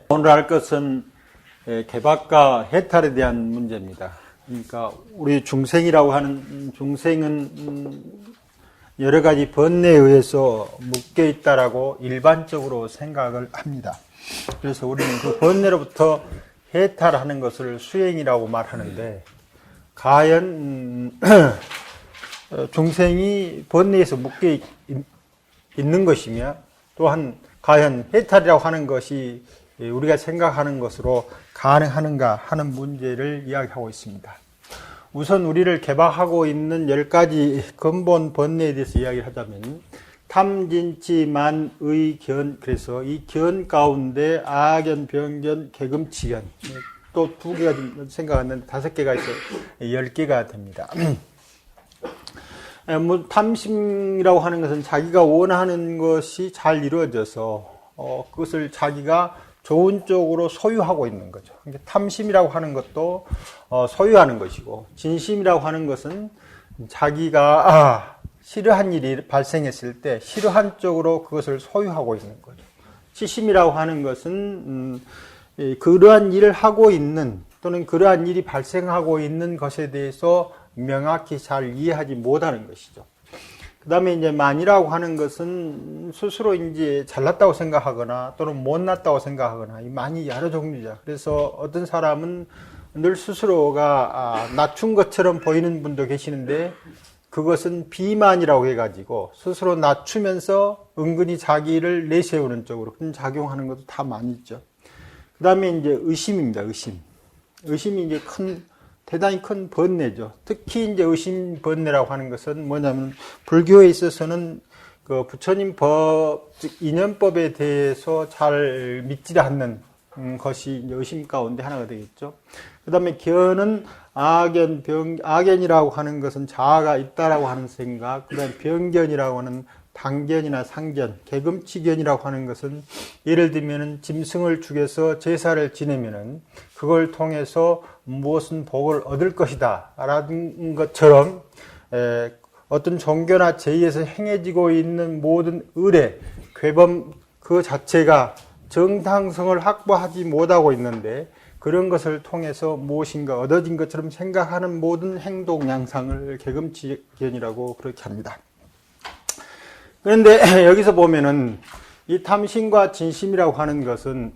오늘 할 것은 개박과 해탈에 대한 문제입니다. 그러니까 우리 중생이라고 하는 중생은 여러 가지 번뇌에 의해서 묶여 있다라고 일반적으로 생각을 합니다. 그래서 우리는 그 번뇌로부터 해탈하는 것을 수행이라고 말하는데, 과연 중생이 번뇌에서 묶여 있는 것이며, 또한 과연 해탈이라고 하는 것이 우리가 생각하는 것으로 가능한가 하는 문제를 이야기하고 있습니다. 우선 우리를 개박하고 있는 10가지 근본 번뇌에 대해서 이야기를 하자면, 탐진치 만의 견, 그래서 이 견 가운데 아견, 병견, 개금치견, 또 2개가 생각하는데 5개가 있어요. 10개가 됩니다. 탐심이라고 하는 것은 자기가 원하는 것이 잘 이루어져서 그것을 자기가 좋은 쪽으로 소유하고 있는 거죠. 그러니까 탐심이라고 하는 것도 소유하는 것이고, 진심이라고 하는 것은 자기가 싫어한 일이 발생했을 때 싫어한 쪽으로 그것을 소유하고 있는 거죠. 치심이라고 하는 것은 그러한 일을 하고 있는, 또는 그러한 일이 발생하고 있는 것에 대해서 명확히 잘 이해하지 못하는 것이죠. 그 다음에 이제 만이라고 하는 것은 스스로 이제 잘났다고 생각하거나 또는 못났다고 생각하거나, 이 만이 여러 종류죠. 그래서 어떤 사람은 늘 스스로가 낮춘 것처럼 보이는 분도 계시는데, 그것은 비만이라고 해가지고 스스로 낮추면서 은근히 자기를 내세우는 쪽으로 그런 작용하는 것도 다 많이 있죠. 그 다음에 이제 의심입니다. 의심이 이제 대단히 큰 번뇌죠. 특히 이제 의심 번뇌라고 하는 것은 뭐냐면, 불교에 있어서는 그 부처님 법, 즉 인연법에 대해서 잘 믿지 않는 것이 이제 의심 가운데 하나가 되겠죠. 그 다음에 견은 악견이라고 하는 것은 자아가 있다라고 하는 생각, 그 다음에 병견이라고 하는 당견이나 상견, 개금치견이라고 하는 것은 예를 들면은 짐승을 죽여서 제사를 지내면은 그걸 통해서 무엇은 복을 얻을 것이다 라는 것처럼, 어떤 종교나 제의에서 행해지고 있는 모든 의례, 괴범 그 자체가 정당성을 확보하지 못하고 있는데, 그런 것을 통해서 무엇인가 얻어진 것처럼 생각하는 모든 행동 양상을 개금치견이라고 그렇게 합니다. 그런데 여기서 보면은 이 탐심과 진심이라고 하는 것은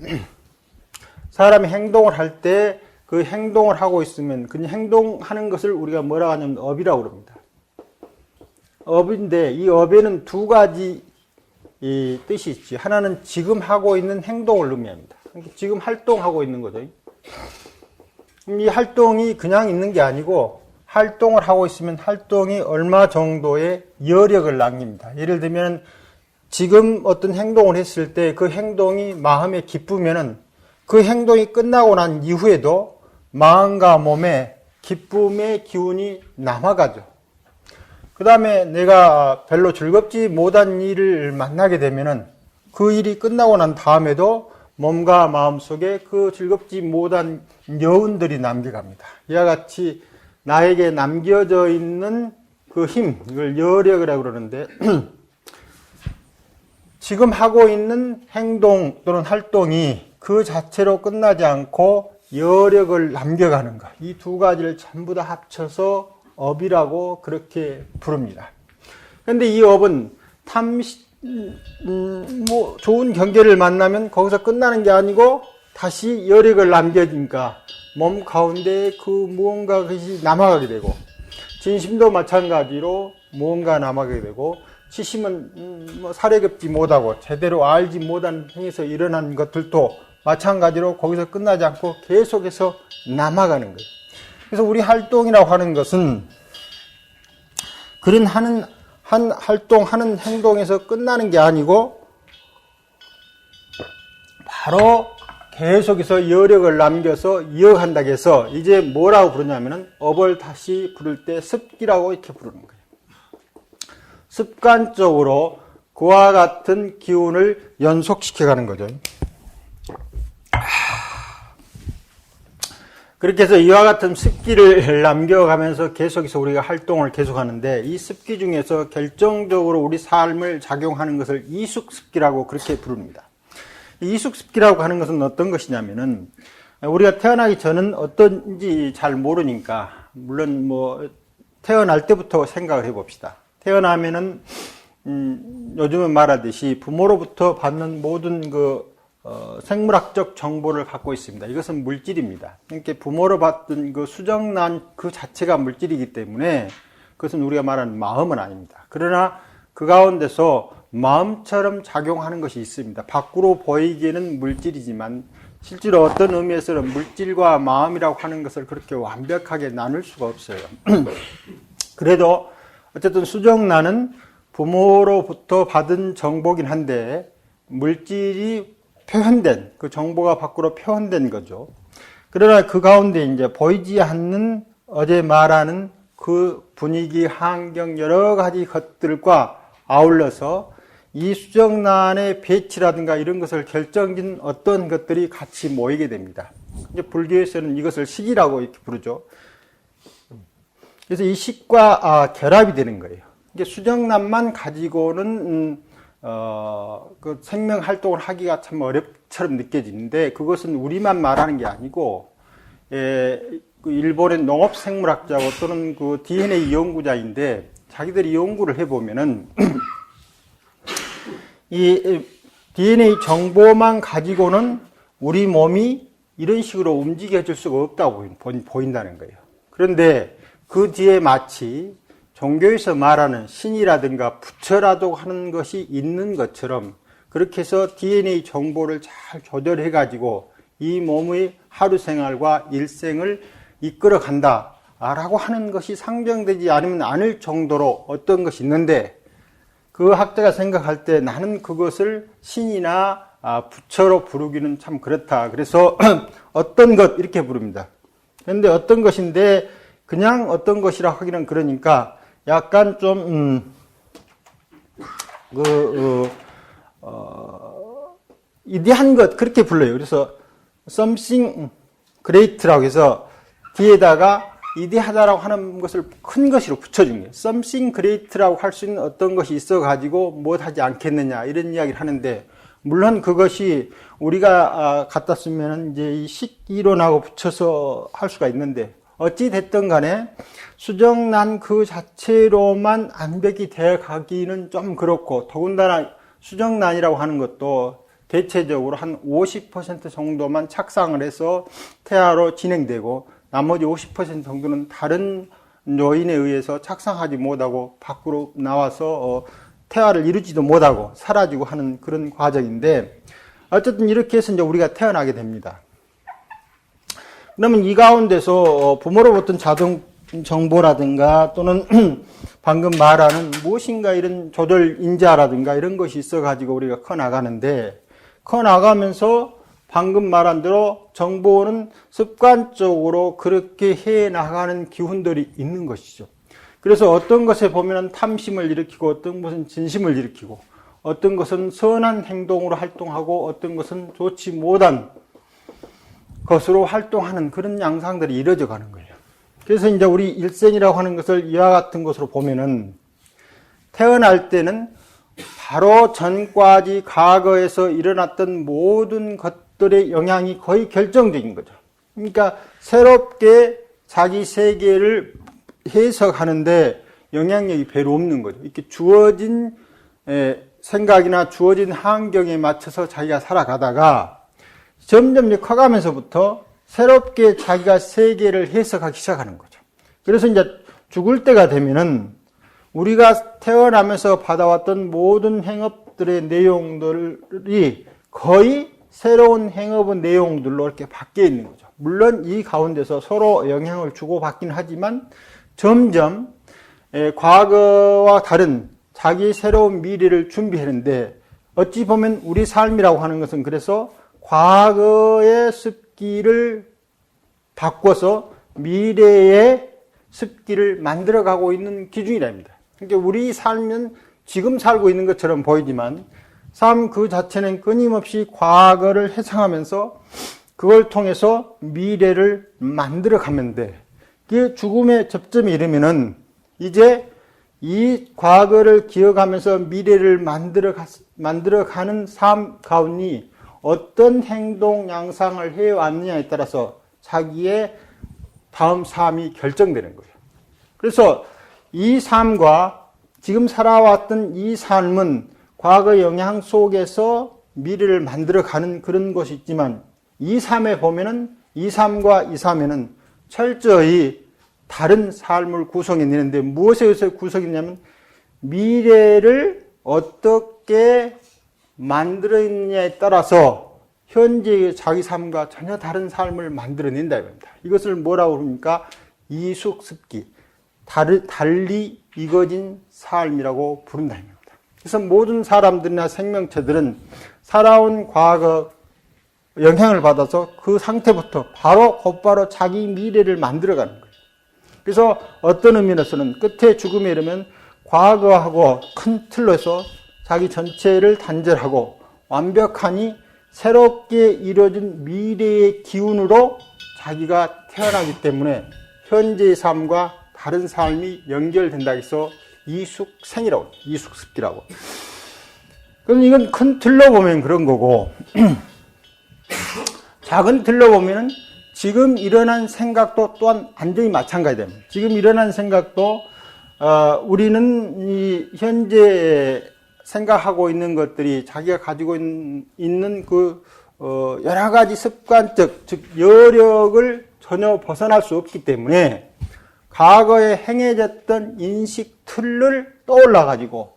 사람이 행동을 할 때 그 행동을 하고 있으면 그 행동하는 것을 우리가 뭐라고 하냐면 업이라고 그럽니다. 업인데, 이 업에는 2가지 이 뜻이 있지. 하나는 지금 하고 있는 행동을 의미합니다. 지금 활동하고 있는 거죠. 이 활동이 그냥 있는 게 아니고, 활동을 하고 있으면 활동이 얼마 정도의 여력을 남깁니다. 예를 들면 지금 어떤 행동을 했을 때 그 행동이 마음에 기쁘면은 그 행동이 끝나고 난 이후에도 마음과 몸에 기쁨의 기운이 남아가죠. 그 다음에 내가 별로 즐겁지 못한 일을 만나게 되면은 그 일이 끝나고 난 다음에도 몸과 마음 속에 그 즐겁지 못한 여운들이 남겨갑니다. 이와 같이 나에게 남겨져 있는 그 힘, 이걸 여력이라고 그러는데, 지금 하고 있는 행동 또는 활동이 그 자체로 끝나지 않고 여력을 남겨가는 것, 이 2가지를 전부 다 합쳐서 업이라고 그렇게 부릅니다. 그런데 이 업은 좋은 경계를 만나면 거기서 끝나는 게 아니고 다시 여력을 남겨지니까 몸 가운데 그 무언가 것이 남아가게 되고, 진심도 마찬가지로 무언가 남아가게 되고, 치심은 사려겹지 못하고 제대로 알지 못한 행에서 일어난 것들도 마찬가지로 거기서 끝나지 않고 계속해서 남아가는 거예요. 그래서 우리 활동이라고 하는 것은 그런 한 활동하는 행동에서 끝나는 게 아니고, 바로 계속해서 여력을 남겨서 이어간다고 해서 이제 뭐라고 부르냐면은, 업을 다시 부를 때 습기라고 이렇게 부르는 거예요. 습관적으로 그와 같은 기운을 연속시켜가는 거죠. 그렇게 해서 이와 같은 습기를 남겨가면서 계속해서 우리가 활동을 계속하는데, 이 습기 중에서 결정적으로 우리 삶을 작용하는 것을 이숙습기라고 그렇게 부릅니다. 이숙습기라고 하는 것은 어떤 것이냐면은 우리가 태어나기 전은 어떤지 잘 모르니까 물론 뭐 태어날 때부터 생각을 해봅시다. 태어나면은 요즘은 말하듯이 부모로부터 받는 모든 생물학적 정보를 갖고 있습니다. 이것은 물질입니다. 그러니까 부모로 받던 그 수정란 그 자체가 물질이기 때문에 그것은 우리가 말하는 마음은 아닙니다. 그러나 그 가운데서 마음처럼 작용하는 것이 있습니다. 밖으로 보이기에는 물질이지만 실제로 어떤 의미에서는 물질과 마음이라고 하는 것을 그렇게 완벽하게 나눌 수가 없어요. 그래도 어쨌든 수정란은 부모로부터 받은 정보긴 한데 물질이 표현된 그 정보가 밖으로 표현된 거죠. 그러나 그 가운데 이제 보이지 않는 어제 말하는 그 분위기, 환경 여러 가지 것들과 아울러서 이 수정란의 배치라든가 이런 것을 결정짓는 어떤 것들이 같이 모이게 됩니다. 이제 불교에서는 이것을 식이라고 이렇게 부르죠. 그래서 이 식과 결합이 되는 거예요. 이게 수정란만 가지고는 그 생명 활동을 하기가 참 어렵처럼 느껴지는데 그것은 우리만 말하는 게 아니고 그 일본의 농업생물학자고 또는 그 DNA 연구자인데 자기들이 연구를 해보면은 이 DNA 정보만 가지고는 우리 몸이 이런 식으로 움직여질 수가 없다고 보인다는 거예요. 그런데 그 뒤에 마치 종교에서 말하는 신이라든가 부처라도 하는 것이 있는 것처럼 그렇게 해서 DNA 정보를 잘 조절해 가지고 이 몸의 하루 생활과 일생을 이끌어 간다라고 하는 것이 상정되지 않으면 않을 정도로 어떤 것이 있는데 그 학자가 생각할 때 나는 그것을 신이나 부처로 부르기는 참 그렇다. 그래서 어떤 것 이렇게 부릅니다. 그런데 어떤 것인데 그냥 어떤 것이라 하기는 그러니까 약간 좀 이대한 것 그렇게 불러요. 그래서 something great라고 해서 뒤에다가 이대하다라고 하는 것을 큰 것으로 붙여준 거예요. something great라고 할 수 있는 어떤 것이 있어가지고 못하지 않겠느냐 이런 이야기를 하는데 물론 그것이 우리가 갖다 쓰면 이제 이 식이론하고 붙여서 할 수가 있는데 어찌 됐든 간에 수정란 그 자체로만 암벽이 되어 가기는 좀 그렇고 더군다나 수정란이라고 하는 것도 대체적으로 한 50% 정도만 착상을 해서 태아로 진행되고 나머지 50% 정도는 다른 요인에 의해서 착상하지 못하고 밖으로 나와서 태아를 이루지도 못하고 사라지고 하는 그런 과정인데 어쨌든 이렇게 해서 이제 우리가 태어나게 됩니다. 그러면 이 가운데서 부모로부터 자동 정보라든가 또는 방금 말하는 무엇인가 이런 조절 인자라든가 이런 것이 있어가지고 우리가 커 나가는데 커 나가면서 방금 말한 대로 정보는 습관적으로 그렇게 해 나가는 기운들이 있는 것이죠. 그래서 어떤 것에 보면 탐심을 일으키고 어떤 것은 진심을 일으키고 어떤 것은 선한 행동으로 활동하고 어떤 것은 좋지 못한 것으로 활동하는 그런 양상들이 이루어져 가는 거예요. 그래서 이제 우리 일생이라고 하는 것을 이와 같은 것으로 보면은 태어날 때는 바로 전까지 과거에서 일어났던 모든 것들의 영향이 거의 결정적인 거죠. 그러니까 새롭게 자기 세계를 해석하는데 영향력이 별로 없는 거죠. 이렇게 주어진 생각이나 주어진 환경에 맞춰서 자기가 살아가다가 점점 커가면서부터 새롭게 자기가 세계를 해석하기 시작하는 거죠. 그래서 이제 죽을 때가 되면은 우리가 태어나면서 받아왔던 모든 행업들의 내용들이 거의 새로운 행업의 내용들로 이렇게 바뀌어 있는 거죠. 물론 이 가운데서 서로 영향을 주고받긴 하지만 점점 과거와 다른 자기 새로운 미래를 준비하는데 어찌 보면 우리 삶이라고 하는 것은 그래서 과거의 습기를 바꿔서 미래의 습기를 만들어가고 있는 기준이랍니다. 그러니까 우리 삶은 지금 살고 있는 것처럼 보이지만 삶 그 자체는 끊임없이 과거를 회상하면서 그걸 통해서 미래를 만들어가면 돼. 그 죽음의 접점에 이르면은 이제 이 과거를 기억하면서 미래를 만들어가는 삶 가운데 어떤 행동 양상을 해왔느냐에 따라서 자기의 다음 삶이 결정되는 거예요. 그래서 이 삶과 지금 살아왔던 이 삶은 과거 영향 속에서 미래를 만들어가는 그런 것이 있지만 이 삶에 보면은 이 삶과 이 삶에는 철저히 다른 삶을 구성해내는데 무엇에 의해서 구성했냐면 미래를 어떻게 만들어내느냐에 따라서 현재의 자기 삶과 전혀 다른 삶을 만들어낸다 이겁니다. 이것을 뭐라고 그럽니까? 이숙습기, 달리 익어진 삶이라고 부른다 이겁니다. 그래서 모든 사람들이나 생명체들은 살아온 과거 영향을 받아서 그 상태부터 곧바로 자기 미래를 만들어가는 거예요. 그래서 어떤 의미에서는 끝에 죽음에 이르면 과거하고 큰 틀로서 자기 전체를 단절하고 완벽하니 새롭게 이루어진 미래의 기운으로 자기가 태어나기 때문에 현재의 삶과 다른 삶이 연결된다 해서 이숙생이라고, 이숙습기라고. 그럼 이건 큰 틀로 보면 그런 거고, 작은 틀로 보면은 지금 일어난 생각도 또한 완전히 마찬가지입니다. 지금 일어난 생각도, 우리는 이 현재 생각하고 있는 것들이 자기가 가지고 있는 여러 가지 습관적, 즉, 여력을 전혀 벗어날 수 없기 때문에 과거에 행해졌던 인식 틀을 떠올라가지고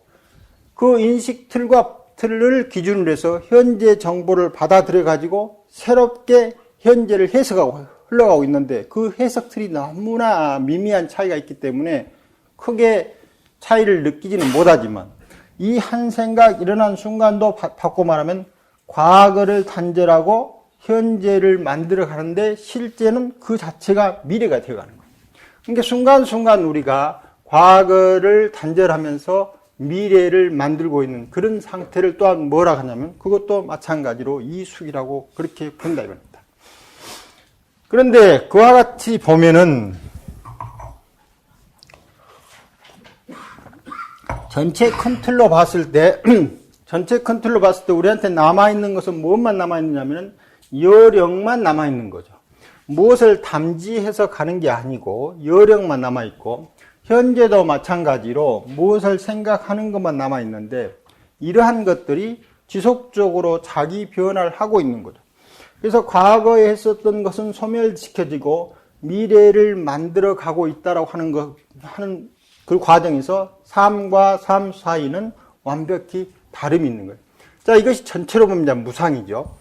그 인식 틀을 기준으로 해서 현재 정보를 받아들여가지고 새롭게 현재를 해석하고 흘러가고 있는데 그 해석 틀이 너무나 미미한 차이가 있기 때문에 크게 차이를 느끼지는 못하지만 이 한 생각 일어난 순간도 바꿔 말하면 과거를 단절하고 현재를 만들어 가는데 실제는 그 자체가 미래가 되어가는 거예요. 그러니까 순간순간 우리가 과거를 단절하면서 미래를 만들고 있는 그런 상태를 또한 뭐라 하냐면 그것도 마찬가지로 이숙이라고 그렇게 부른다 이겁니다. 그런데 그와 같이 보면은 전체 큰 틀로 봤을 때 우리한테 남아있는 것은 무엇만 남아있느냐면 여력만 남아있는 거죠. 무엇을 담지해서 가는 게 아니고 여력만 남아있고 현재도 마찬가지로 무엇을 생각하는 것만 남아있는데 이러한 것들이 지속적으로 자기 변화를 하고 있는 거죠. 그래서 과거에 했었던 것은 소멸시켜지고 미래를 만들어 가고 있다라고 하는 그 과정에서 삶과 삶 사이는 완벽히 다름이 있는 거예요. 자, 이것이 전체로 보면 이제 무상이죠.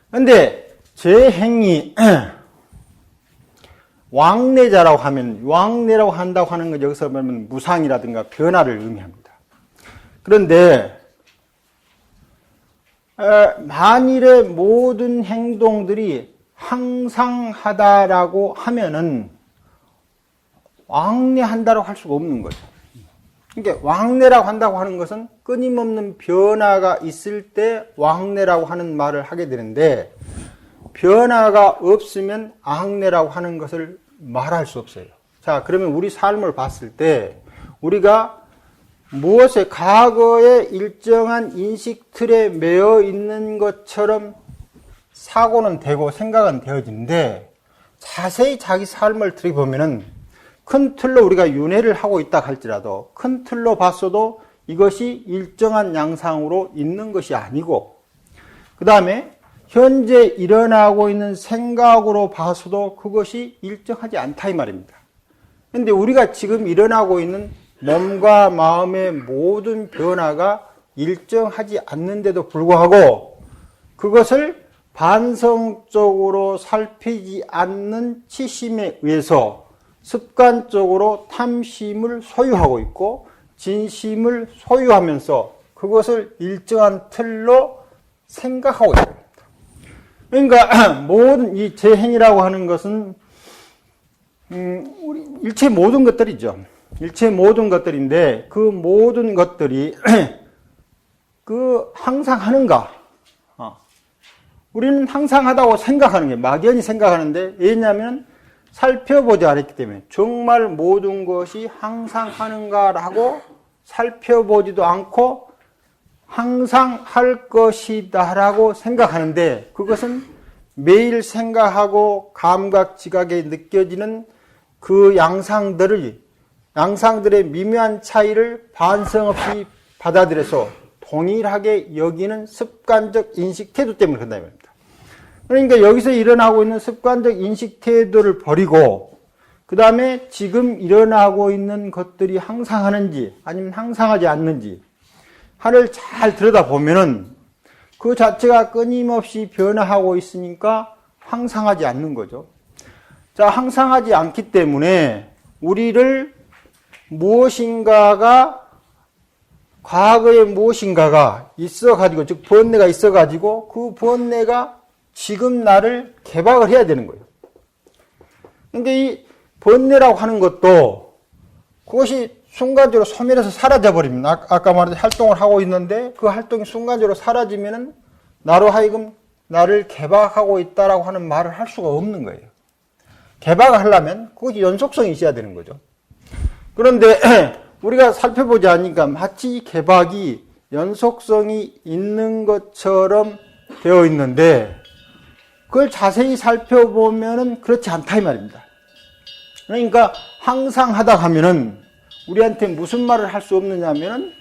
그런데 제 행위 왕래자라고 하면 왕래라고 한다고 하는 것 여기서 보면 무상이라든가 변화를 의미합니다. 그런데 만일의 모든 행동들이 항상하다라고 하면은 왕래한다고 할 수가 없는 거죠. 그러니까 왕래라고 한다고 하는 것은 끊임없는 변화가 있을 때 왕래라고 하는 말을 하게 되는데 변화가 없으면 앙래라고 하는 것을 말할 수 없어요. 자, 그러면 우리 삶을 봤을 때 우리가 무엇에 과거에 일정한 인식 틀에 매여 있는 것처럼 사고는 되고 생각은 되어지는데 자세히 자기 삶을 들여보면은 큰 틀로 우리가 윤회를 하고 있다 할지라도 큰 틀로 봤어도 이것이 일정한 양상으로 있는 것이 아니고 그 다음에 현재 일어나고 있는 생각으로 봐서도 그것이 일정하지 않다 이 말입니다. 그런데 우리가 지금 일어나고 있는 몸과 마음의 모든 변화가 일정하지 않는데도 불구하고 그것을 반성적으로 살피지 않는 치심에 의해서 습관적으로 탐심을 소유하고 있고 진심을 소유하면서 그것을 일정한 틀로 생각하고 있습니다. 그러니까 모든 이 재행이라고 하는 것은 우리 일체 모든 것들이죠. 일체 모든 것들인데 그 모든 것들이 항상 하는가? 우리는 항상 하다고 생각하는 게 막연히 생각하는데 왜냐하면 살펴보지 않았기 때문에 정말 모든 것이 항상 하는가라고 살펴보지도 않고 항상 할 것이다라고 생각하는데 그것은 매일 생각하고 감각 지각에 느껴지는 그 양상들의 미묘한 차이를 반성 없이 받아들여서 동일하게 여기는 습관적 인식 태도 때문에 그런다 이 말입니다. 그러니까 여기서 일어나고 있는 습관적 인식 태도를 버리고 그 다음에 지금 일어나고 있는 것들이 항상 하는지 아니면 항상하지 않는지 하를 잘 들여다보면은 그 자체가 끊임없이 변화하고 있으니까 항상하지 않는 거죠. 자, 항상하지 않기 때문에 우리를 과거에 무엇인가가 있어가지고, 즉, 번뇌가 있어가지고, 그 번뇌가 지금 나를 개박을 해야 되는 거예요. 그러니까 이 번뇌라고 하는 것도 그것이 순간적으로 소멸해서 사라져버리면, 아까 말한 활동을 하고 있는데 그 활동이 순간적으로 사라지면은 나로 하여금 나를 개박하고 있다라고 하는 말을 할 수가 없는 거예요. 개박을 하려면 그것이 연속성이 있어야 되는 거죠. 그런데 우리가 살펴보지 않으니까 마치 개박이 연속성이 있는 것처럼 되어 있는데 그걸 자세히 살펴보면은 그렇지 않다 이 말입니다. 그러니까 항상 하다 하면은 우리한테 무슨 말을 할 수 없느냐면은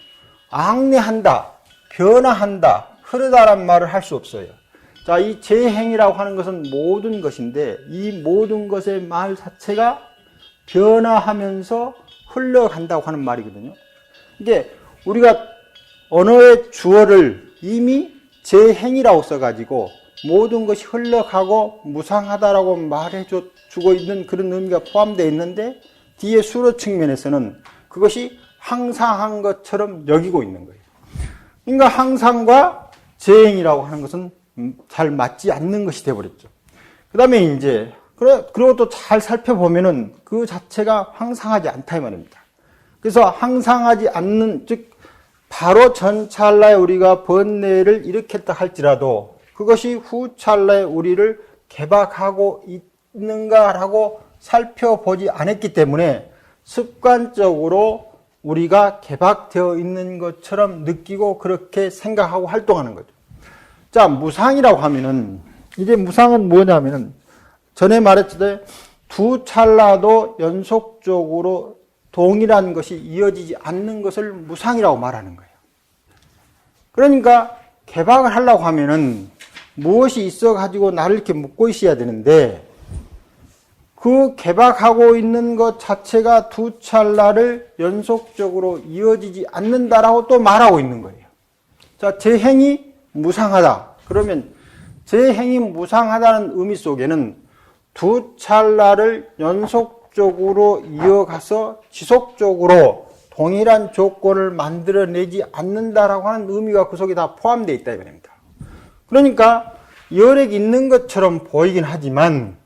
악내한다, 변화한다, 흐르다란 말을 할 수 없어요. 자, 이 재행이라고 하는 것은 모든 것인데 이 모든 것의 말 자체가 변화하면서 흘러간다고 하는 말이거든요. 이게 우리가 언어의 주어를 이미 재행이라고 써가지고 모든 것이 흘러가고 무상하다라고 말해주고 있는 그런 의미가 포함되어 있는데 뒤에 수로 측면에서는 그것이 항상한 것처럼 여기고 있는 거예요. 그러니까 항상과 재행이라고 하는 것은 잘 맞지 않는 것이 되어버렸죠. 그 다음에 이제 그리고 또 잘 살펴보면은 그 자체가 항상하지 않다 이 말입니다. 그래서 항상하지 않는, 즉 바로 전 찰나에 우리가 번뇌를 일으켰다 할지라도 그것이 후 찰나에 우리를 개박하고 있는가라고 살펴보지 않았기 때문에 습관적으로 우리가 개박되어 있는 것처럼 느끼고 그렇게 생각하고 활동하는 거죠. 자, 무상이라고 하면은 이제 무상은 뭐냐면은 전에 말했듯이 두 찰나도 연속적으로 동일한 것이 이어지지 않는 것을 무상이라고 말하는 거예요. 그러니까 개박을 하려고 하면은 무엇이 있어가지고 나를 이렇게 묶고 있어야 되는데 그 개박하고 있는 것 자체가 두 찰나를 연속적으로 이어지지 않는다라고 또 말하고 있는 거예요. 자, 재행이 무상하다. 그러면 재행이 무상하다는 의미 속에는 두 찰나를 연속적으로 이어가서 지속적으로 동일한 조건을 만들어내지 않는다라고 하는 의미가 그 속에 다 포함되어 있다 이 말입니다. 그러니까 열액이 있는 것처럼 보이긴 하지만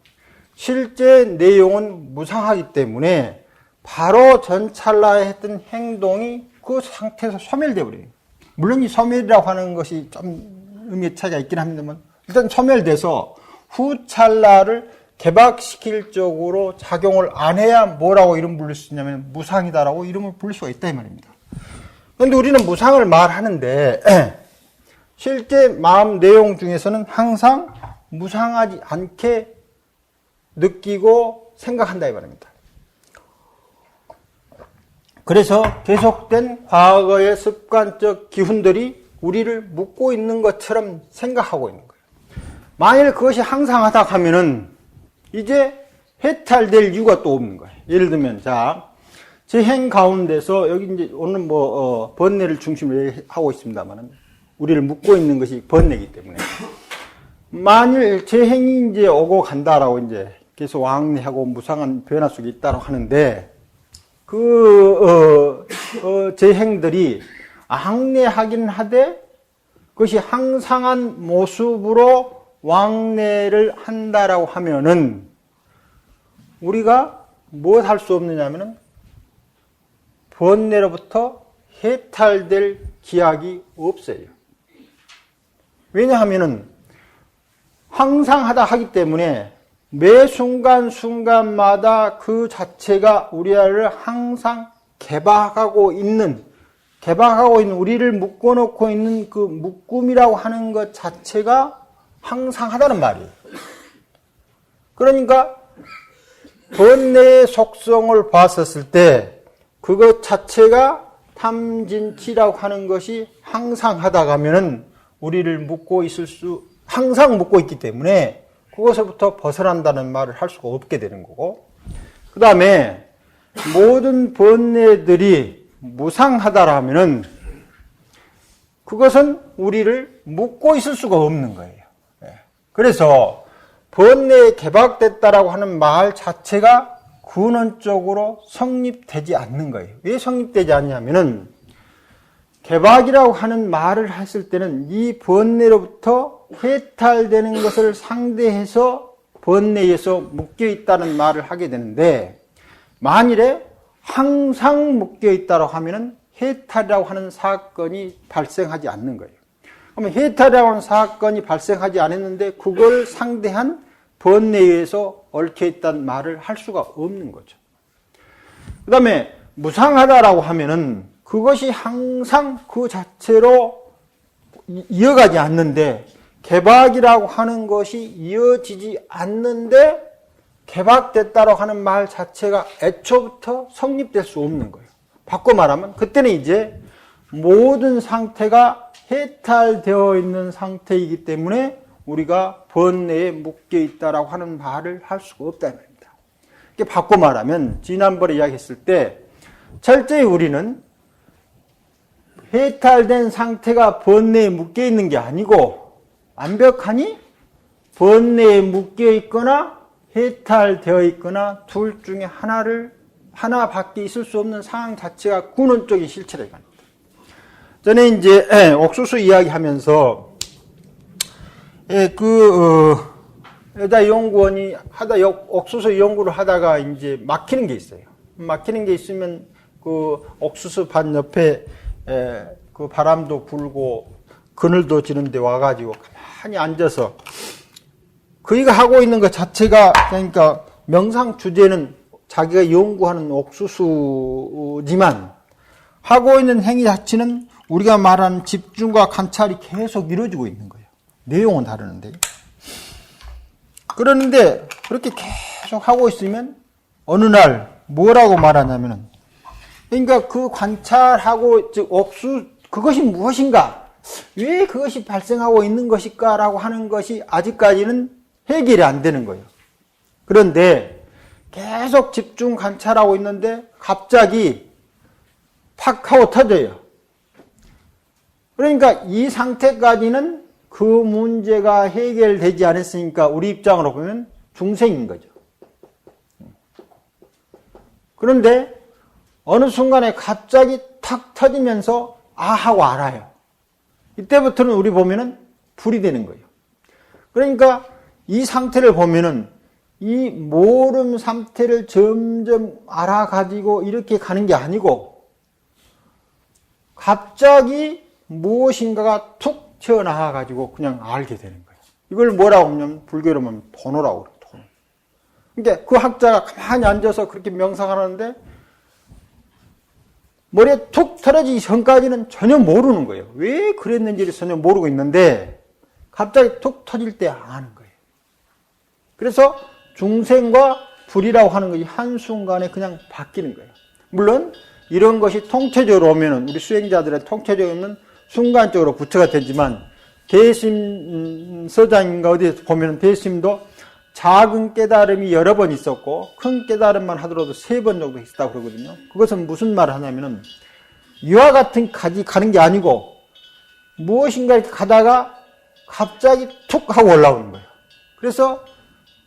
실제 내용은 무상하기 때문에 바로 전 찰나에 했던 행동이 그 상태에서 소멸되어 버려요. 물론 이 소멸이라고 하는 것이 좀 의미의 차이가 있긴 합니다만 일단 소멸돼서 후 찰나를 개박시킬 쪽으로 작용을 안 해야 뭐라고 이름 부를 수 있냐면 무상이다라고 이름을 부를 수가 있다 이 말입니다. 그런데 우리는 무상을 말하는데 실제 마음 내용 중에서는 항상 무상하지 않게 느끼고 생각한다 이 말입니다. 그래서 계속된 과거의 습관적 기훈들이 우리를 묶고 있는 것처럼 생각하고 있는 거예요. 만일 그것이 항상 하다 하면은 이제 해탈될 이유가 또 없는 거예요. 예를 들면, 자, 재행 가운데서 여기 이제 오늘 번뇌를 중심으로 하고 있습니다만은 우리를 묶고 있는 것이 번뇌이기 때문에 만일 재행이 이제 오고 간다라고 이제 계속 왕래하고 무상한 변화 속에 있다고 하는데 재행들이 왕래하긴 하되 그것이 항상한 모습으로 왕래를 한다라고 하면은 우리가 뭘 할 수 없느냐면은 번뇌로부터 해탈될 기약이 없어요. 왜냐하면은 항상 하다 하기 때문에 매 순간순간마다 그 자체가 우리를 항상 개박하고 있는 개박하고 있는, 우리를 묶어놓고 있는 그 묶음이라고 하는 것 자체가 항상하다는 말이에요. 그러니까 번뇌의 속성을 봤었을 때 그것 자체가 탐진치라고 하는 것이 항상하다 하면은 우리를 묶고 있을 항상 묶고 있기 때문에 그것으로부터 벗어난다는 말을 할 수가 없게 되는 거고, 그 다음에 모든 번뇌들이 무상하다라면은 그것은 우리를 묶고 있을 수가 없는 거예요. 그래서 번뇌에 개박됐다라고 하는 말 자체가 근원적으로 성립되지 않는 거예요. 왜 성립되지 않냐면은 개박이라고 하는 말을 했을 때는 이 번뇌로부터 해탈되는 것을 상대해서 번뇌에서 묶여 있다는 말을 하게 되는데, 만일에 항상 묶여 있다고 하면은 해탈이라고 하는 사건이 발생하지 않는 거예요. 그러면 해탈이라고 하는 사건이 발생하지 않았는데 그걸 상대한 번뇌에 의해서 얽혀 있다는 말을 할 수가 없는 거죠. 그 다음에 무상하다라고 하면은 그것이 항상 그 자체로 이어가지 않는데, 개박이라고 하는 것이 이어지지 않는데 개박됐다고 하는 말 자체가 애초부터 성립될 수 없는 거예요. 바꿔 말하면 그때는 이제 모든 상태가 해탈되어 있는 상태이기 때문에 우리가 번뇌에 묶여 있다라고 하는 말을 할 수가 없다는 겁니다. 이렇게 바꿔 말하면 지난번에 이야기했을 때 철저히 우리는 해탈된 상태가 번뇌에 묶여 있는 게 아니고 완벽하니 번뇌에 묶여 있거나 해탈되어 있거나 둘 중에 하나밖에 있을 수 없는 상황 자체가 근원적인 실체라고 합니다. 전에 이제 옥수수 이야기하면서 여자 연구원이 옥수수 연구를 하다가 이제 막히는 게 있어요. 막히는 게 있으면 그 옥수수 밭 옆에 그 바람도 불고 그늘도 지는데 와가지고 가만히 앉아서 그이가 하고 있는 것 자체가, 그러니까 명상 주제는 자기가 연구하는 옥수수지만 하고 있는 행위 자체는 우리가 말하는 집중과 관찰이 계속 이루어지고 있는 거예요. 내용은 다르는데. 그러는데 그렇게 계속 하고 있으면 어느 날 뭐라고 말하냐면은, 그러니까 그 관찰하고 즉 그것이 무엇인가, 왜 그것이 발생하고 있는 것일까라고 하는 것이 아직까지는 해결이 안 되는 거예요. 그런데 계속 집중 관찰하고 있는데 갑자기 팍 하고 터져요. 그러니까 이 상태까지는 그 문제가 해결되지 않았으니까 우리 입장으로 보면 중생인 거죠. 그런데 어느 순간에 갑자기 탁 터지면서 하고 알아요. 이때부터는 우리 보면은 불이 되는 거예요. 그러니까 이 상태를 보면은 이 모름 상태를 점점 알아가지고 이렇게 가는 게 아니고 갑자기 무엇인가가 툭 튀어나와가지고 그냥 알게 되는 거예요. 이걸 뭐라고 하냐면 불교로 하면 도노라고 그래요. 도노. 그러니까 그 학자가 가만히 앉아서 그렇게 명상하는데 머리에 툭 터지기 전까지는 전혀 모르는 거예요. 왜 그랬는지를 전혀 모르고 있는데 갑자기 툭 터질 때 아는 거예요. 그래서 중생과 불이라고 하는 것이 한순간에 그냥 바뀌는 거예요. 물론 이런 것이 통체적으로 오면은 우리 수행자들의 통체적으로 오면 순간적으로 부처가 되지만 대심 서장인가 어디에서 보면은 대심도 작은 깨달음이 여러 번 있었고 큰 깨달음만 하더라도 3번 정도 있었다고 그러거든요. 그것은 무슨 말을 하냐면은 이와 같은 가지 가는 게 아니고 무엇인가 이렇게 가다가 갑자기 툭 하고 올라오는 거예요. 그래서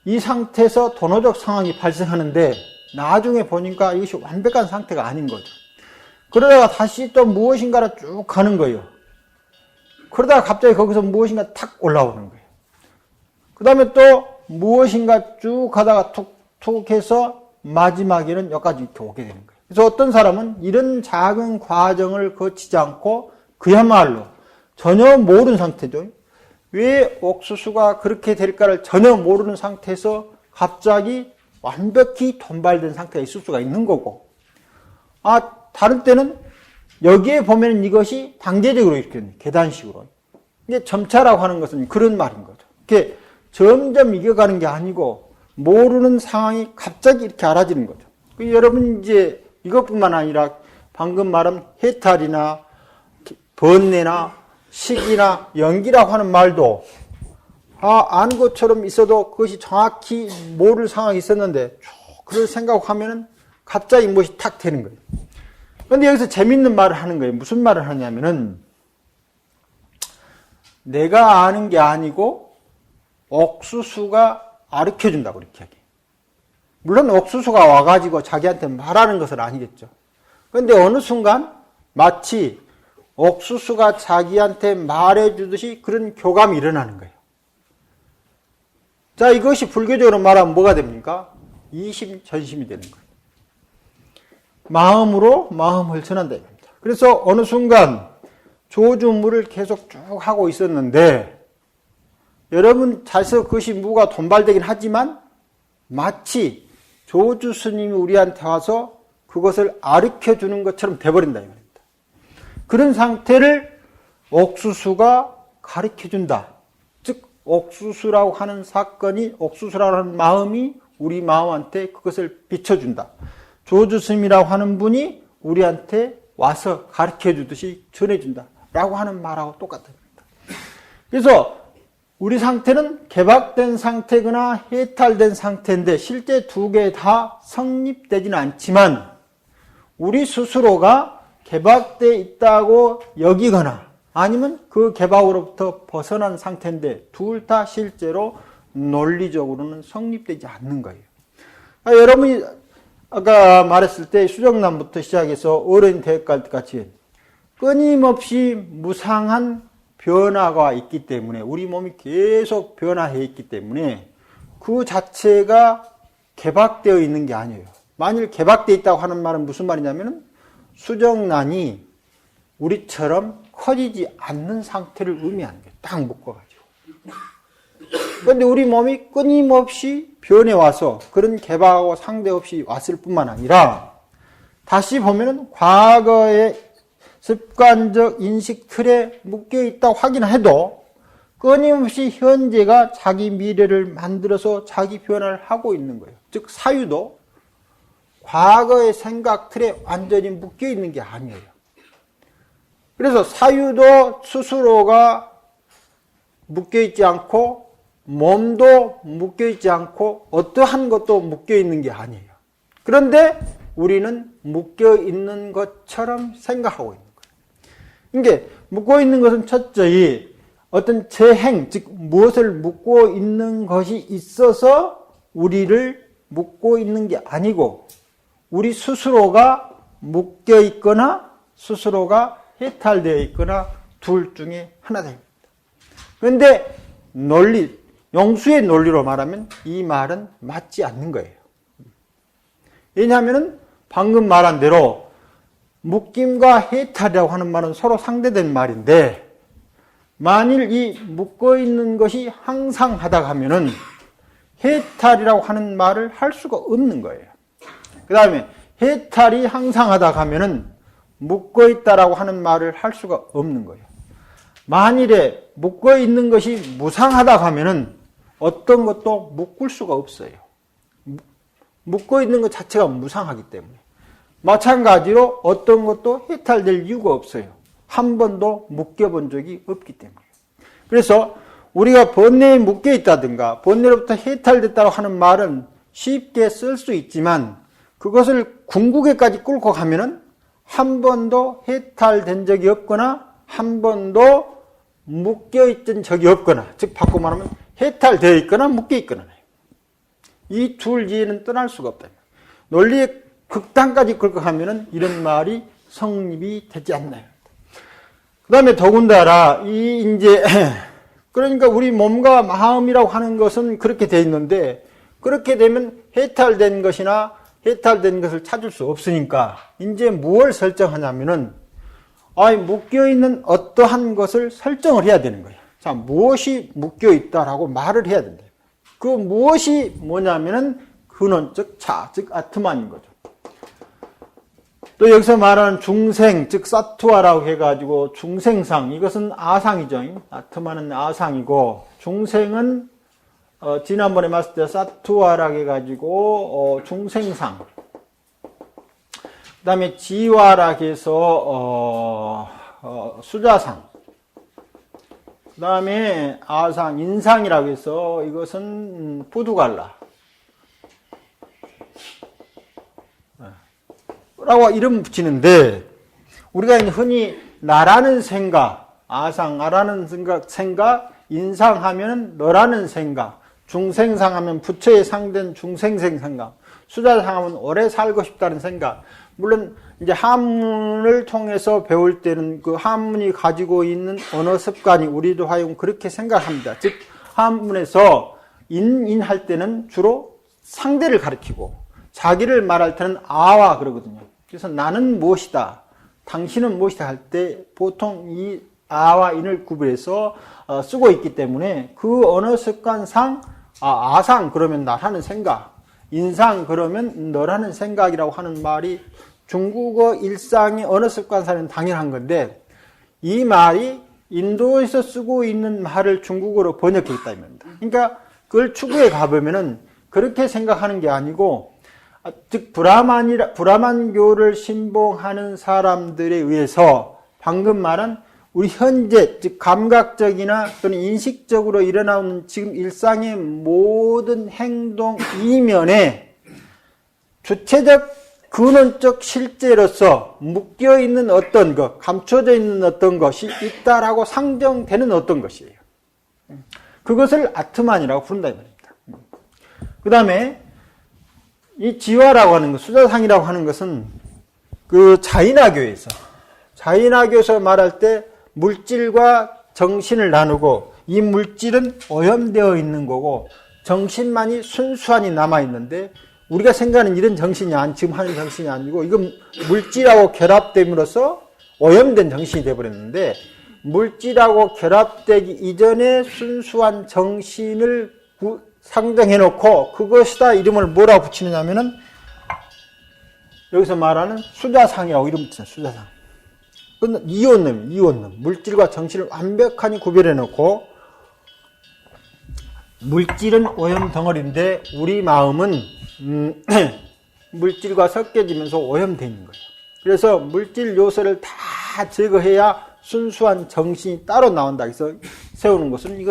이 상태에서 도노적 상황이 발생하는데 나중에 보니까 이것이 완벽한 상태가 아닌 거죠. 그러다가 다시 또 무엇인가를 쭉 가는 거예요. 그러다가 갑자기 거기서 무엇인가 탁 올라오는 거예요. 그 다음에 또 무엇인가 쭉 가다가 툭툭 해서 마지막에는 여기까지 이렇게 오게 되는 거예요. 그래서 어떤 사람은 이런 작은 과정을 거치지 않고 그야말로 전혀 모르는 상태죠. 왜 옥수수가 그렇게 될까를 전혀 모르는 상태에서 갑자기 완벽히 돈발된 상태가 있을 수가 있는 거고, 다른 때는 여기에 보면 이것이 단계적으로 이렇게 계단식으로. 이게 점차라고 하는 것은 그런 말인 거죠. 이렇게 점점 이겨가는 게 아니고 모르는 상황이 갑자기 이렇게 알아지는 거죠. 여러분 이제 이것뿐만 아니라 방금 말한 해탈이나 번뇌나 시기나 연기라고 하는 말도 아는 것처럼 있어도 그것이 정확히 모를 상황이 있었는데 그걸 생각하면은 갑자기 무엇이 탁 되는 거예요. 그런데 여기서 재밌는 말을 하는 거예요. 무슨 말을 하냐면은 내가 아는 게 아니고 옥수수가 가르쳐준다고 이렇게 얘기해요. 물론 옥수수가 와가지고 자기한테 말하는 것은 아니겠죠. 그런데 어느 순간 마치 옥수수가 자기한테 말해주듯이 그런 교감이 일어나는 거예요. 자, 이것이 불교적으로 말하면 뭐가 됩니까? 이심전심이 되는 거예요. 마음으로 마음을 전한다 이겁니다. 그래서 어느 순간 조주무를 계속 쭉 하고 있었는데 여러분 잘서 그것이 무가 돈발되긴 하지만 마치 조주 스님이 우리한테 와서 그것을 가르쳐주는 것처럼 돼버린다 이 말입니다. 그런 상태를 옥수수가 가르쳐준다. 즉 옥수수라고 하는 사건이 옥수수라고 하는 마음이 우리 마음한테 그것을 비춰준다. 조주 스님이라고 하는 분이 우리한테 와서 가르쳐주듯이 전해준다 라고 하는 말하고 똑같습니다. 그래서 우리 상태는 개박된 상태거나 해탈된 상태인데 실제 두 개 다 성립되지는 않지만 우리 스스로가 개박되어 있다고 여기거나 아니면 그 개박으로부터 벗어난 상태인데 둘 다 실제로 논리적으로는 성립되지 않는 거예요. 여러분이 아까 말했을 때 수정남부터 시작해서 어른이 되어갈때까지 끊임없이 무상한 변화가 있기 때문에 우리 몸이 계속 변화해 있기 때문에 그 자체가 개박되어 있는 게 아니에요. 만일 개박되어 있다고 하는 말은 무슨 말이냐면 수정란이 우리처럼 커지지 않는 상태를 의미하는 거예요. 딱 묶어가지고. 그런데 우리 몸이 끊임없이 변해와서 그런 개박하고 상대없이 왔을 뿐만 아니라 다시 보면은 과거의 습관적 인식 틀에 묶여있다고 확인해도 끊임없이 현재가 자기 미래를 만들어서 자기 변화를 하고 있는 거예요. 즉 사유도 과거의 생각 틀에 완전히 묶여있는 게 아니에요. 그래서 사유도 스스로가 묶여있지 않고 몸도 묶여있지 않고 어떠한 것도 묶여있는 게 아니에요. 그런데 우리는 묶여있는 것처럼 생각하고 있는 거예요. 이게 묶어있는 것은 첫째 어떤 재행, 즉 무엇을 묶고 있는 것이 있어서 우리를 묶고 있는 게 아니고 우리 스스로가 묶여있거나 스스로가 해탈되어 있거나 둘 중에 하나입니다. 그런데 논리, 영수의 논리로 말하면 이 말은 맞지 않는 거예요. 왜냐하면 방금 말한 대로 묶임과 해탈이라고 하는 말은 서로 상대된 말인데 만일 이 묶어있는 것이 항상 하다가 하면은 해탈이라고 하는 말을 할 수가 없는 거예요. 그 다음에 해탈이 항상 하다가 하면은 묶어있다라고 하는 말을 할 수가 없는 거예요. 만일에 묶어있는 것이 무상하다고 하면은 어떤 것도 묶을 수가 없어요. 묶어있는 것 자체가 무상하기 때문에. 마찬가지로 어떤 것도 해탈될 이유가 없어요. 한 번도 묶여본 적이 없기 때문에. 그래서 우리가 번뇌에 묶여있다든가 번뇌로부터 해탈됐다고 하는 말은 쉽게 쓸 수 있지만 그것을 궁극에까지 끌고 가면은 한 번도 해탈된 적이 없거나 한 번도 묶여있던 적이 없거나 즉 바꿔 말하면 해탈되어 있거나 묶여있거나 이 둘 이해는 떠날 수가 없다. 논리의 극단까지 끌고 가면은 이런 말이 성립이 되지 않나요? 그 다음에 더군다나 그러니까 우리 몸과 마음이라고 하는 것은 그렇게 돼 있는데 그렇게 되면 해탈된 것이나 해탈된 것을 찾을 수 없으니까 이제 무엇을 설정하냐면은 묶여있는 어떠한 것을 설정을 해야 되는 거예요. 자, 무엇이 묶여있다라고 말을 해야 된다. 그 무엇이 뭐냐면은 근원적 자, 즉 아트만인 거죠. 또 여기서 말하는 중생, 즉 사투아라고 해가지고 중생상, 이것은 아상이죠. 아트마는 아상이고, 중생은 지난번에 말했을 때 사투아라고 해가지고 중생상, 그 다음에 지와라고 해서 수자상, 그 다음에 아상, 인상이라고 해서 이것은 부두갈라 라고 이름 붙이는데, 우리가 이제 흔히 나라는 생각, 아상, 나라는 생각, 인상하면 너라는 생각, 중생상하면 부처에 상된 중생생 생각, 수자상하면 오래 살고 싶다는 생각. 물론 이제 한문을 통해서 배울 때는 그 한문이 가지고 있는 언어 습관이 우리도 하여금 그렇게 생각합니다. 즉 한문에서 인할 때는 주로 상대를 가리키고 자기를 말할 때는 아와 그러거든요. 그래서 나는 무엇이다, 당신은 무엇이다 할 때 보통 이 아와 인을 구별해서 쓰고 있기 때문에 그 언어 습관상 아상 그러면 나라는 생각, 인상 그러면 너라는 생각이라고 하는 말이 중국어 일상의 언어 습관상은 당연한 건데, 이 말이 인도에서 쓰고 있는 말을 중국어로 번역했다 이 말입니다. 그러니까 그걸 추구해 가보면은 그렇게 생각하는 게 아니고, 즉 브라만교를 신봉하는 사람들에 의해서 방금 말한 우리 현재 즉 감각적이나 또는 인식적으로 일어나는 지금 일상의 모든 행동 이면에 주체적 근원적 실제로서 묶여있는 어떤 것, 감춰져 있는 어떤 것이 있다라고 상정되는 어떤 것이에요. 그것을 아트만이라고 부른다 이 말입니다. 그 다음에 이 지화라고 하는 것, 수자상이라고 하는 것은 그 자인화교에서 말할 때 물질과 정신을 나누고, 이 물질은 오염되어 있는 거고 정신만이 순수하니 남아있는데, 우리가 생각하는 이런 정신이 지금 하는 정신이 아니고 이건 물질하고 결합됨으로써 오염된 정신이 되어버렸는데, 물질하고 결합되기 이전에 순수한 정신을 상정해놓고 그것이다 이름을 뭐라고 붙이느냐면은 여기서 말하는 수자상이라고 이름 붙여요. 수자상. 이원론. 물질과 정신을 완벽하게 구별해놓고, 물질은 오염 덩어리인데 우리 마음은 물질과 섞여지면서 오염되는 거예요. 그래서 물질 요소를 다 제거해야 순수한 정신이 따로 나온다 해서 세우는 것은,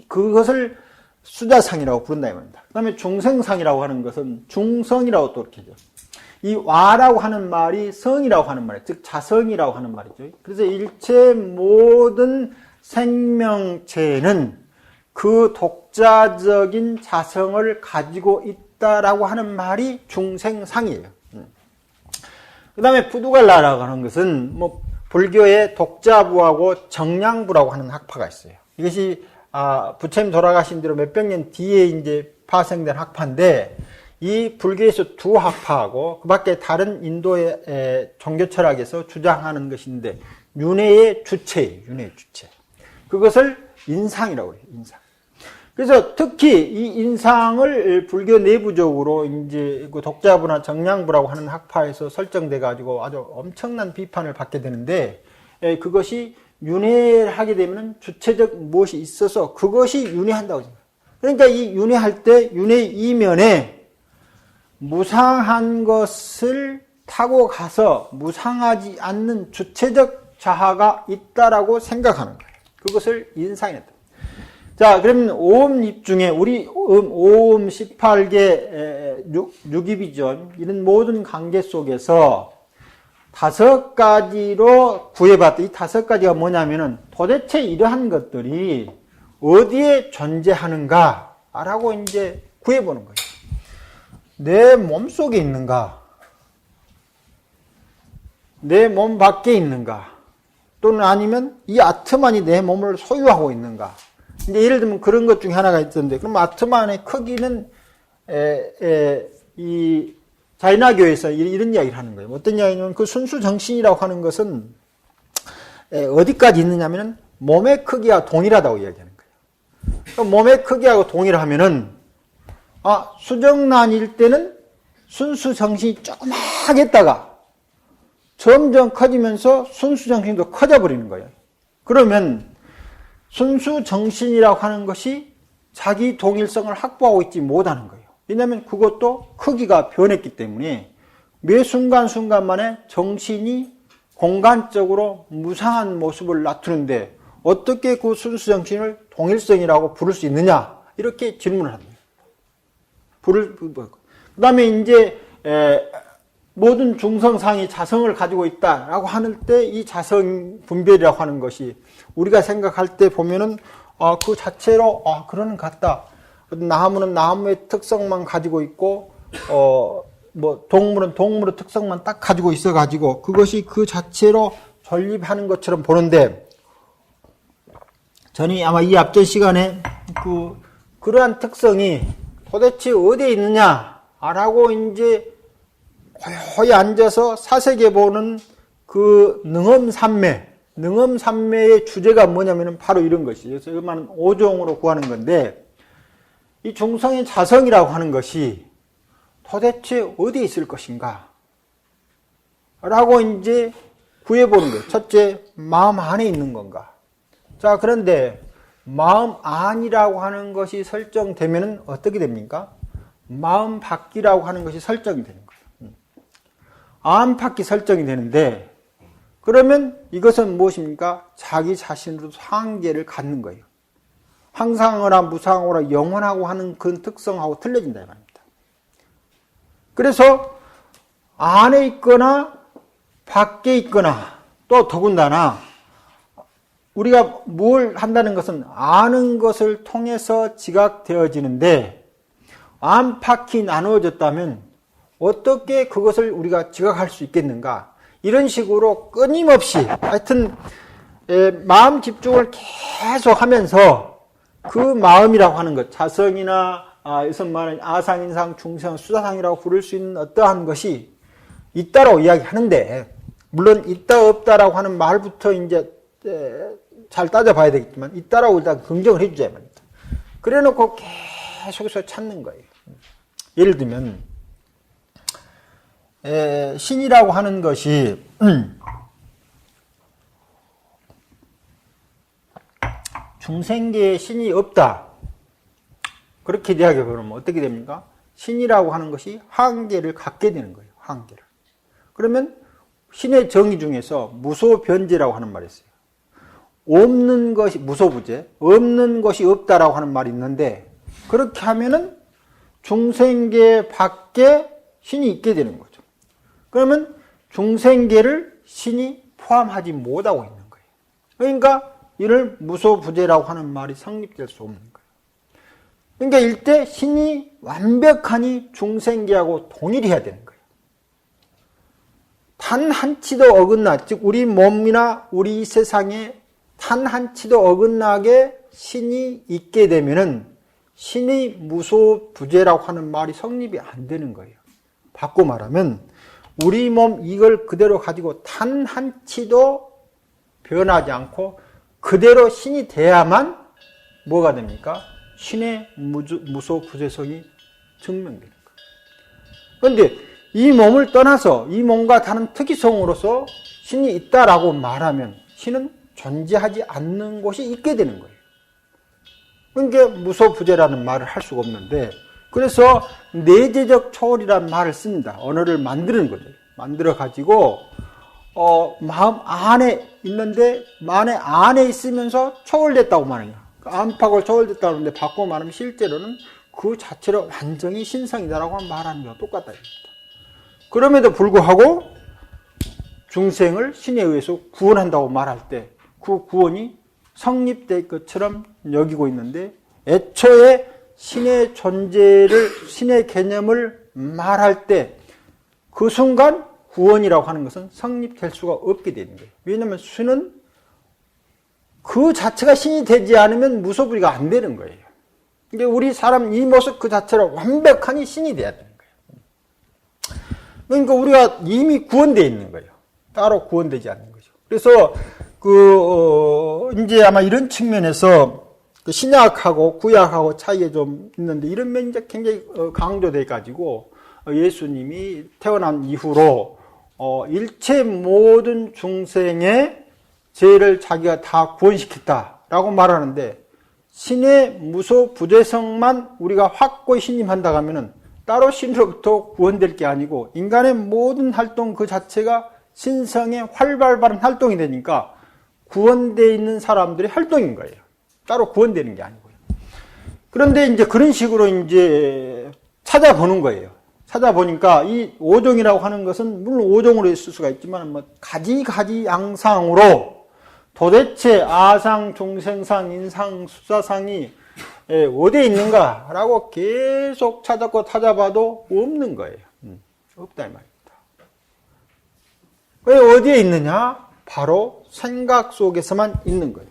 그것을 수자상이라고 부른다 이 말입니다. 그 다음에 중생상이라고 하는 것은 중성이라고 또 이렇게 하죠. 이 와라고 하는 말이 성이라고 하는 말이에요. 즉 자성이라고 하는 말이죠. 그래서 일체 모든 생명체는 그 독자적인 자성을 가지고 있다라고 하는 말이 중생상이에요. 그 다음에 부두갈라라고 하는 것은 불교의 독자부하고 정량부라고 하는 학파가 있어요. 이것이 부처님 돌아가신 뒤로 몇백 년 뒤에 이제 파생된 학파인데, 이 불교에서 두 학파하고 그 밖에 다른 인도의 종교 철학에서 주장하는 것인데, 윤회의 주체예요. 윤회의 주체. 그것을 인상이라고 해요. 인상. 그래서 특히 이 인상을 불교 내부적으로 이제 그 독자부나 정량부라고 하는 학파에서 설정돼 가지고 아주 엄청난 비판을 받게 되는데, 그것이 윤회를 하게 되면 주체적 무엇이 있어서 그것이 윤회한다고 생각해요. 그러니까 이 윤회할 때 윤회 이면에 무상한 것을 타고 가서 무상하지 않는 주체적 자아가 있다라고 생각하는 거예요. 그것을 인상이다. 자, 그러면 오음입 중에 우리 오음 18개 6입이죠. 이런 모든 관계 속에서 5가지로 구해봤다. 이 5가지가 뭐냐면은 도대체 이러한 것들이 어디에 존재하는가라고 이제 구해보는 거예요. 내 몸 속에 있는가? 내 몸 밖에 있는가? 또는 아니면 이 아트만이 내 몸을 소유하고 있는가? 이제 예를 들면 그런 것 중에 하나가 있던데, 그럼 아트만의 크기는 이 자인화교에서 이런 이야기를 하는 거예요. 어떤 이야기냐면 그 순수 정신이라고 하는 것은 어디까지 있느냐면은 몸의 크기와 동일하다고 이야기하는 거예요. 그러니까 몸의 크기하고 동일하면은 수정란일 때는 순수 정신이 조그맣게 했다가 점점 커지면서 순수정신도 커져버리는 거예요. 그러면 순수정신이라고 하는 것이 자기 동일성을 확보하고 있지 못하는 거예요. 왜냐하면 그것도 크기가 변했기 때문에 매 순간순간만에 정신이 공간적으로 무상한 모습을 나타내는데 어떻게 그 순수정신을 동일성이라고 부를 수 있느냐, 이렇게 질문을 합니다. 그 다음에 이제 모든 중성상이 자성을 가지고 있다라고 할 때 이 자성 분별이라고 하는 것이 우리가 생각할 때 보면은 그 자체로 그러는 것 같다. 나무는 나무의 특성만 가지고 있고 동물은 동물의 특성만 딱 가지고 있어 가지고 그것이 그 자체로 존립하는 것처럼 보는데, 저는 아마 이 앞전 시간에 그러한 특성이 도대체 어디에 있느냐라고 이제 고요히 앉아서 사색해 보는 그 능엄산매의 주제가 뭐냐면은 바로 이런 것이죠. 그래서 이것만 5종으로 구하는 건데, 이 중성의 자성이라고 하는 것이 도대체 어디에 있을 것인가? 라고 이제 구해보는 거예요. 첫째, 마음 안에 있는 건가? 자, 그런데 마음 안이라고 하는 것이 설정되면은 어떻게 됩니까? 마음 밖이라고 하는 것이 설정이 되는 거예요. 안팎이 설정이 되는데, 그러면 이것은 무엇입니까? 자기 자신으로 한계를 갖는 거예요. 항상어나 무상어나 영원하고 하는 그 특성하고 틀려진다 이 말입니다. 그래서 안에 있거나 밖에 있거나 또 더군다나 우리가 뭘 한다는 것은 아는 것을 통해서 지각되어지는데, 안팎이 나누어졌다면 어떻게 그것을 우리가 지각할 수 있겠는가? 이런 식으로 끊임없이 하여튼 마음 집중을 계속 하면서 그 마음이라고 하는 것, 자성이나 여기서 말하는 아상인상, 중상, 수사상이라고 부를 수 있는 어떠한 것이 있다라고 이야기하는데, 물론 있다 없다라고 하는 말부터 이제 잘 따져봐야 되겠지만 있다라고 일단 긍정을 해주자 말입니다. 그래놓고 계속해서 찾는 거예요. 예를 들면 신이라고 하는 것이 중생계에 신이 없다, 그렇게 이야기하면 어떻게 됩니까? 신이라고 하는 것이 한계를 갖게 되는 거예요. 한계를. 그러면 신의 정의 중에서 무소변제라고 하는 말이 있어요. 없는 것이 무소부재, 없는 것이 없다라고 하는 말이 있는데, 그렇게 하면은 중생계 밖에 신이 있게 되는 거죠. 그러면 중생계를 신이 포함하지 못하고 있는 거예요. 그러니까 이를 무소부재라고 하는 말이 성립될 수 없는 거예요. 그러니까 일대 신이 완벽하니 중생계하고 동일해야 되는 거예요. 단 한치도 어긋나, 즉 우리 몸이나 우리 세상에 단 한치도 어긋나게 신이 있게 되면은 신의 무소부재라고 하는 말이 성립이 안 되는 거예요. 바꿔 말하면 우리 몸 이걸 그대로 가지고 단 한치도 변하지 않고 그대로 신이 돼야만 뭐가 됩니까? 신의 무소부재성이 증명되는 거예요. 그런데 이 몸을 떠나서 이 몸과 다른 특이성으로서 신이 있다라고 말하면 신은 존재하지 않는 곳이 있게 되는 거예요. 그러니까 무소부재라는 말을 할 수가 없는데, 그래서 내재적 초월이라는 말을 씁니다. 언어를 만드는 거죠. 만들어 가지고 마음 안에 있는데 안에 있으면서 초월됐다고 말해요. 안팎을 초월됐다고 하는데 바꿔 말하면 실제로는 그 자체로 완전히 신성이다라고 말하는 거와 똑같다. 그럼에도 불구하고 중생을 신에 의해서 구원한다고 말할 때 그 구원이 성립될 것처럼 여기고 있는데, 애초에 신의 존재를, 신의 개념을 말할 때 그 순간 구원이라고 하는 것은 성립될 수가 없게 되는 거예요. 왜냐하면 신은 그 자체가 신이 되지 않으면 무소부지가 안 되는 거예요. 그러니까 우리 사람 이 모습 그 자체로 완벽하니 신이 돼야 되는 거예요. 그러니까 우리가 이미 구원되어 있는 거예요. 따로 구원되지 않는 거죠. 그래서 이제 아마 이런 측면에서 신약하고 구약하고 차이가 좀 있는데, 이런 면이 굉장히 강조돼 가지고 예수님이 태어난 이후로 일체 모든 중생의 죄를 자기가 다 구원시켰다라고 말하는데 신의 무소 부재성만 우리가 확고히 신임한다 하면은 따로 신으로부터 구원될 게 아니고 인간의 모든 활동 그 자체가 신성의 활발한 활동이 되니까 구원되어 있는 사람들의 활동인 거예요. 따로 구원되는 게 아니고요. 그런데 이제 그런 식으로 이제 찾아보는 거예요. 찾아보니까 이 오종이라고 하는 것은 물론 오종으로 있을 수가 있지만 뭐 가지 양상으로 도대체 아상, 중생상, 인상, 수사상이 어디에 있는가라고 계속 찾아봐도 없는 거예요. 없다 이 말입니다. 왜 어디에 있느냐? 바로 생각 속에서만 있는 거예요.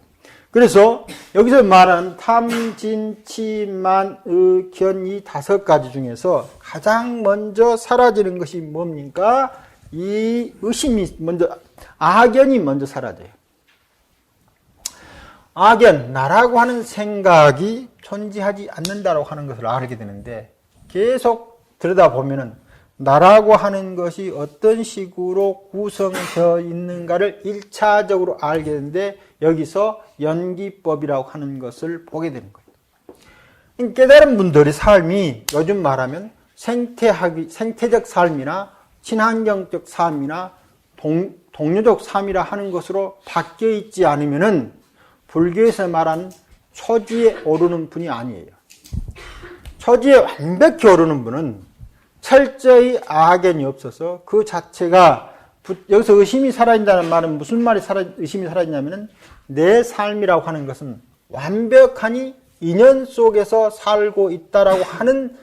그래서 여기서 말하는 탐, 진, 치, 만, 의, 견 이 5가지 중에서 가장 먼저 사라지는 것이 뭡니까? 이 의심이 먼저, 악견이 먼저 사라져요. 악견, 나라고 하는 생각이 존재하지 않는다라고 하는 것을 알게 되는데 계속 들여다보면은 나라고 하는 것이 어떤 식으로 구성되어 있는가를 1차적으로 알게 되는데 여기서 연기법이라고 하는 것을 보게 되는 거예요. 깨달은 분들의 삶이 요즘 말하면 생태적 삶이나 친환경적 삶이나 동료적 삶이라 하는 것으로 바뀌어 있지 않으면은 불교에서 말하는 초지에 오르는 분이 아니에요. 초지에 완벽히 오르는 분은 철저히 악견이 없어서 그 자체가 여기서 의심이 사라진다는 말은 무슨 말이 의심이 사라지냐면은 내 삶이라고 하는 것은 완벽하니 인연 속에서 살고 있다라고 하는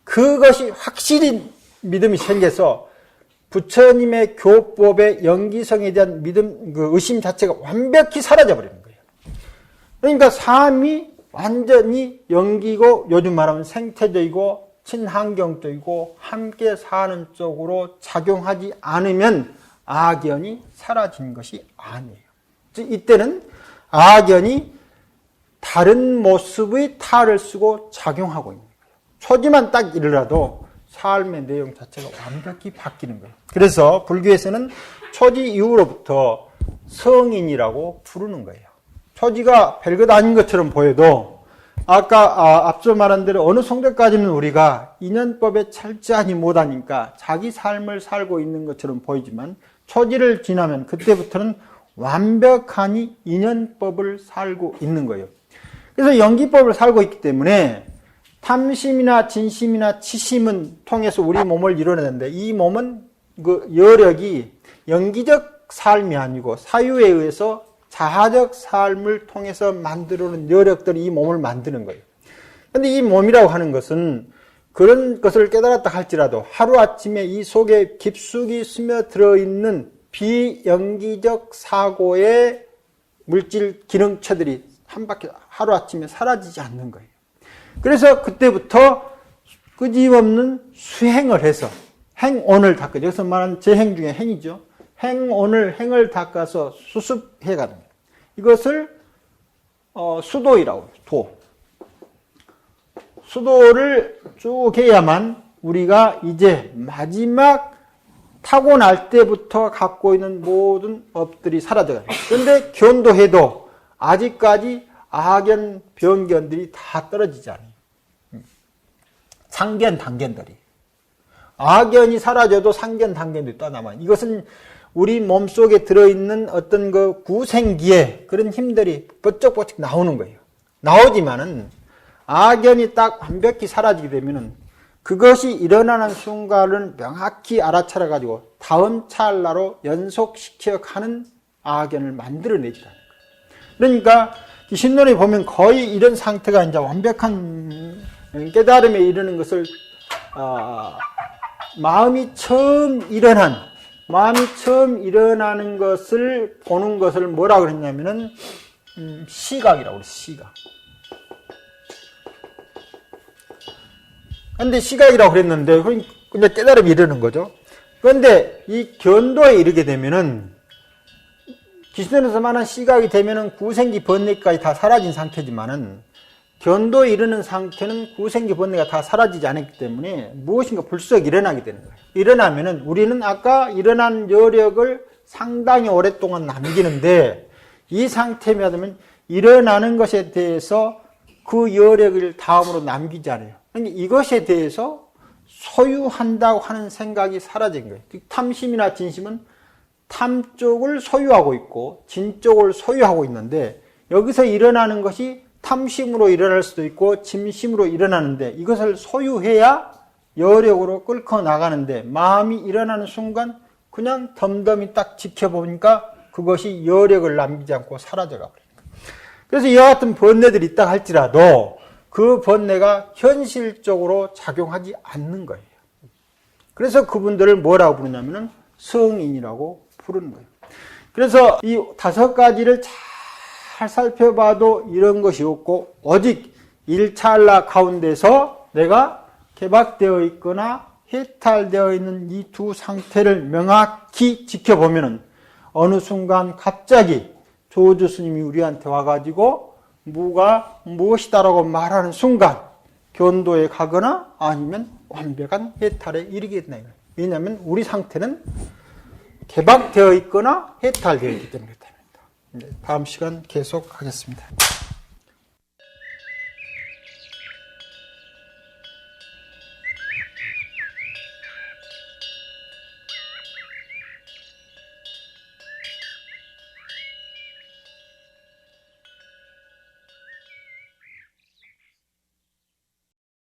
그것이 확실히 믿음이 생겨서 부처님의 교법의 연기성에 대한 믿음, 그 의심 자체가 완벽히 사라져 버리는 거예요. 그러니까 삶이 완전히 연기고 요즘 말하면 생태적이고 친환경적이고 함께 사는 쪽으로 작용하지 않으면 악연이 사라진 것이 아니에요. 즉 이때는 악연이 다른 모습의 탈을 쓰고 작용하고 있는 거예요. 초지만 딱 이르라도 삶의 내용 자체가 완벽히 바뀌는 거예요. 그래서 불교에서는 초지 이후로부터 성인이라고 부르는 거예요. 초지가 별것 아닌 것처럼 보여도 아까 앞서 말한 대로 어느 정도까지는 우리가 인연법에 철저하지 못하니까 자기 삶을 살고 있는 것처럼 보이지만 초지를 지나면 그때부터는 완벽하니 인연법을 살고 있는 거예요. 그래서 연기법을 살고 있기 때문에 탐심이나 진심이나 치심은 통해서 우리 몸을 이뤄내는데 이 몸은 그 여력이 연기적 삶이 아니고 사유에 의해서 자하적 삶을 통해서 만들어놓은 여력들이 이 몸을 만드는 거예요. 그런데 이 몸이라고 하는 것은 그런 것을 깨달았다 할지라도 하루아침에 이 속에 깊숙이 스며들어 있는 비연기적 사고의 물질 기능체들이 한 바퀴 하루아침에 사라지지 않는 거예요. 그래서 그때부터 끄집없는 수행을 해서 행온을 닦아, 여기서 말하는 재행 중에 행이죠. 행을 닦아서 수습해가는 거예요. 이것을 수도이라고 해요. 도. 수도를 쭉 해야만 우리가 이제 마지막 타고날 때부터 갖고 있는 모든 업들이 사라져가요. 그런데 견도해도 아직까지 악견, 변견들이 다 떨어지지 않아요. 상견, 단견들이. 악견이 사라져도 상견, 단견들이 또 남아요. 이것은 우리 몸속에 들어있는 어떤 그 구생기에 그런 힘들이 버쩍버쩍 나오는 거예요. 나오지만은 악견이 딱 완벽히 사라지게 되면은 그것이 일어나는 순간을 명확히 알아차려가지고 다음 찰나로 연속시켜 가는 악견을 만들어내지 않는 거예요. 그러니까 이 신론에 보면 거의 이런 상태가 이제 완벽한 깨달음에 이르는 것을 마음이 처음 일어나는 것을 보는 것을 뭐라고 그랬냐면은 시각이라고 그래요. 시각. 근데 시각이라고 그랬는데 근데 깨달음이 이르는 거죠. 그런데 이 견도에 이르게 되면은 기신론에서 말하는 시각이 되면은 구생기 번뇌까지 다 사라진 상태지만은 견도에 이르는 상태는 구생기 번뇌가 다 사라지지 않았기 때문에 무엇인가 불쑥 일어나게 되는 거예요. 일어나면은 우리는 아까 일어난 여력을 상당히 오랫동안 남기는데 이 상태면 일어나는 것에 대해서 그 여력을 다음으로 남기지 않아요. 그러니까 이것에 대해서 소유한다고 하는 생각이 사라진 거예요. 탐심이나 진심은 탐 쪽을 소유하고 있고 진 쪽을 소유하고 있는데 여기서 일어나는 것이 탐심으로 일어날 수도 있고 진심으로 일어나는데 이것을 소유해야 여력으로 끌고 나가는데 마음이 일어나는 순간 그냥 덤덤히 딱 지켜보니까 그것이 여력을 남기지 않고 사라져가 버립니다. 그래서 이와 같은 번뇌들이 있다 할지라도 그 번뇌가 현실적으로 작용하지 않는 거예요. 그래서 그분들을 뭐라고 부르냐면은 성인이라고 부르는 거예요. 그래서 이 5가지를 잘 살펴봐도 이런 것이 없고 오직 일찰나 가운데서 내가 개박되어 있거나 해탈되어 있는 이 두 상태를 명확히 지켜보면은 어느 순간 갑자기 조주 스님이 우리한테 와가지고 무가 무엇이다라고 말하는 순간 견도에 가거나 아니면 완벽한 해탈에 이르게 된다. 왜냐하면 우리 상태는 개박되어 있거나 해탈되어 있기 때문에 그렇답니다. 다음 시간 계속하겠습니다.